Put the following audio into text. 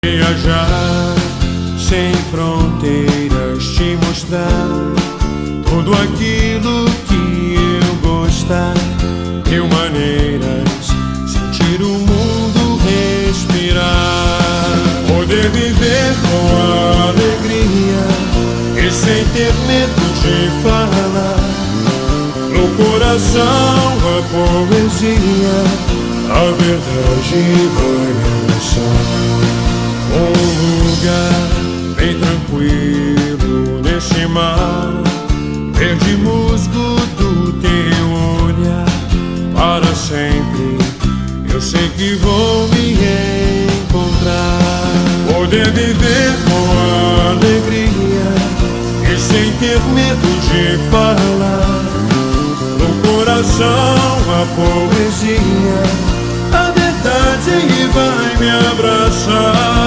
Viajar sem fronteiras, te mostrar tudo aquilo que eu gostar. Mil maneiras, sentir o mundo, respirar. Poder viver com alegria e sem ter medo de falar. No coração a poesia, a verdade vai me abraçar. Um lugar bem tranquilo nesse mar verde musgo do teu olhar. Para sempre eu sei que vou me encontrar. Poder viver com alegria e sem ter medo de falar. No coração a poesia, a verdade vai me abraçar.